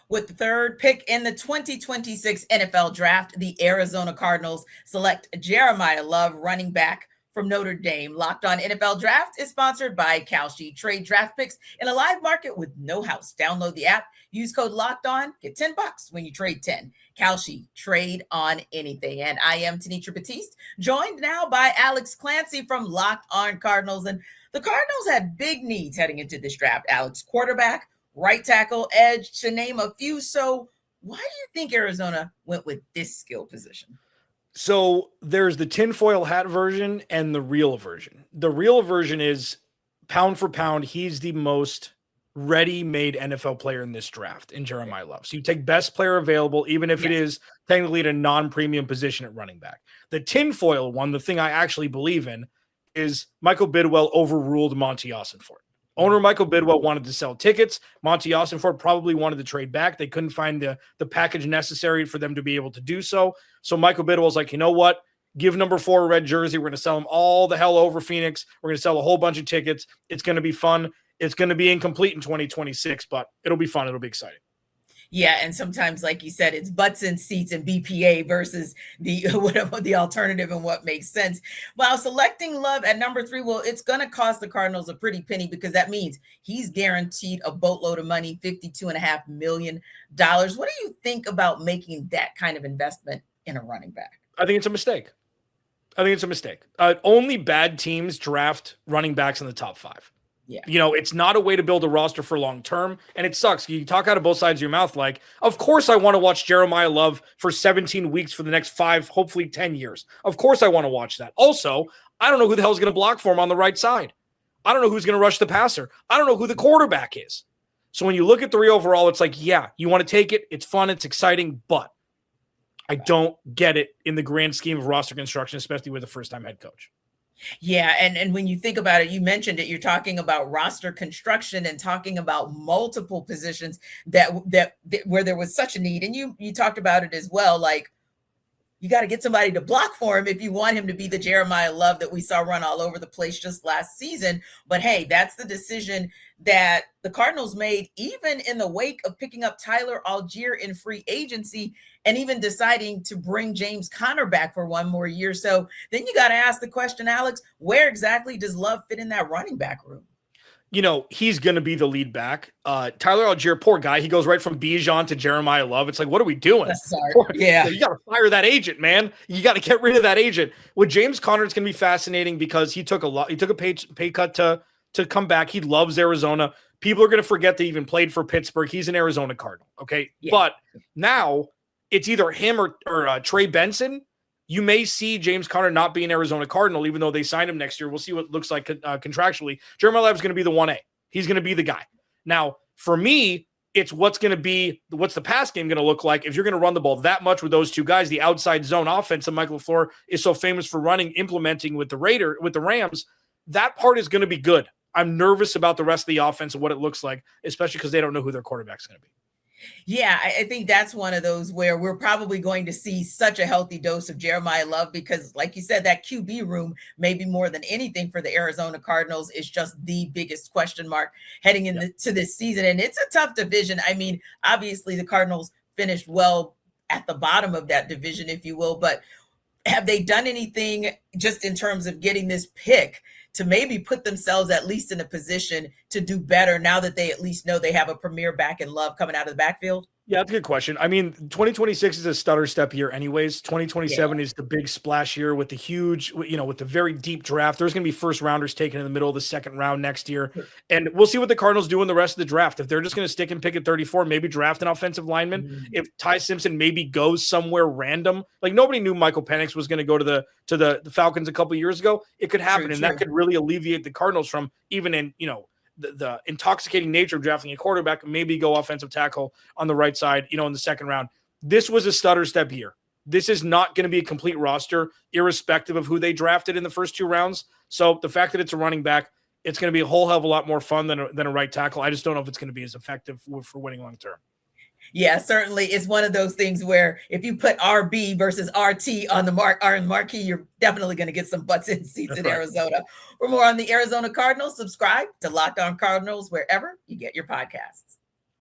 With the third pick in the 2026 NFL Draft, the Arizona Cardinals select Jeremiyah Love, running back from Notre Dame. Locked On NFL Draft is sponsored by Kalshi. Trade draft picks in a live market with no house. Download the app. Use code Locked On. Get $10 when you trade 10. Kalshi, trade on anything. And I am Tenitra Batiste, joined now by Alex Clancy from Locked On Cardinals. And the Cardinals had big needs heading into this draft. Alex, quarterback, right tackle, edge, to name a few. So why do you think Arizona went with this skill position? So there's the tinfoil hat version and the real version. The real version is pound for pound, he's the most ready-made NFL player in this draft in Jeremiyah Love. So you take best player available, even if it is technically at a non-premium position at running back. The tinfoil one, the thing I actually believe in, is Michael Bidwell overruled Monty Ossenfort. Owner Michael Bidwell wanted to sell tickets. Monty Ossenfort probably wanted to trade back. They couldn't find the package necessary for them to be able to do so. So Michael Bidwell's like, you know what? Give number 4 a red jersey. We're going to sell him all the hell over Phoenix. We're going to sell a whole bunch of tickets. It's going to be fun. It's going to be incomplete in 2026, but it'll be fun. It'll be exciting. Yeah, and sometimes, like you said, it's butts in seats and BPA versus the whatever the alternative and what makes sense. While selecting Love at number 3, well, it's going to cost the Cardinals a pretty penny because that means he's guaranteed a boatload of money, $52.5 million. What do you think about making that kind of investment in a running back? I think it's a mistake. Only bad teams draft running backs in the top 5. Yeah. You know, it's not a way to build a roster for long term, and it sucks. You talk out of both sides of your mouth like, of course I want to watch Jeremiyah Love for 17 weeks for the next 5, hopefully 10 years. Of course I want to watch that. Also, I don't know who the hell is going to block for him on the right side. I don't know who's going to rush the passer. I don't know who the quarterback is. So when you look at 3 overall, it's like, yeah, you want to take it. It's fun. It's exciting, but I don't get it in the grand scheme of roster construction, especially with a first-time head coach. Yeah, and when you think about it, you mentioned it, you're talking about roster construction and talking about multiple positions that where there was such a need. And you talked about it as well, like you got to get somebody to block for him if you want him to be the Jeremiyah Love that we saw run all over the place just last season. But hey, that's the decision that the Cardinals made, even in the wake of picking up Tyler Algier in free agency and even deciding to bring James Conner back for one more year. So then you got to ask the question, Alex, where exactly does Love fit in that running back room? You know, he's going to be the lead back. Tyler Algier, poor guy. He goes right from Bijan to Jeremiyah Love. It's like, what are we doing? Yeah. You got to fire that agent, man. You got to get rid of that agent. With James Conner, it's going to be fascinating because he took a pay cut to come back. He loves Arizona. People are going to forget that he even played for Pittsburgh. He's an Arizona Cardinal. Okay. Yeah. But now it's either him or Trey Benson. You may see James Conner not be an Arizona Cardinal, even though they signed him next year. We'll see what it looks like contractually. Jeremiyah Love is going to be the 1A. He's going to be the guy. Now, for me, it's what's the pass game going to look like if you're going to run the ball that much with those two guys. The outside zone offense that Michael LaFleur is so famous for implementing with the Rams. That part is going to be good. I'm nervous about the rest of the offense and what it looks like, especially because they don't know who their quarterback's going to be. Yeah, I think that's one of those where we're probably going to see such a healthy dose of Jeremiyah Love because, like you said, that QB room, maybe more than anything for the Arizona Cardinals, is just the biggest question mark heading into this season. And it's a tough division. I mean, obviously the Cardinals finished well at the bottom of that division, if you will, but have they done anything just in terms of getting this pick to maybe put themselves at least in a position to do better now that they at least know they have a premier back in Love coming out of the backfield? Yeah, that's a good question. I mean, 2026 is a stutter step year anyways. 2027 is the big splash year with the huge, with the very deep draft. There's going to be first rounders taken in the middle of the second round next year. And we'll see what the Cardinals do in the rest of the draft. If they're just going to stick and pick at 34, maybe draft an offensive lineman. If Ty Simpson maybe goes somewhere random, like nobody knew Michael Penix was going to go to the Falcons a couple years ago. It could happen. And that could really alleviate the Cardinals from even in, the intoxicating nature of drafting a quarterback, and maybe go offensive tackle on the right side, in the second round. This was a stutter step year. This is not going to be a complete roster, irrespective of who they drafted in the first 2 rounds. So the fact that it's a running back, it's going to be a whole hell of a lot more fun than a right tackle. I just don't know if it's going to be as effective for winning long term. Yeah, certainly. It's one of those things where if you put RB versus RT on the marquee, you're definitely going to get some butts in seats in Arizona. For more on the Arizona Cardinals, subscribe to Locked On Cardinals wherever you get your podcasts.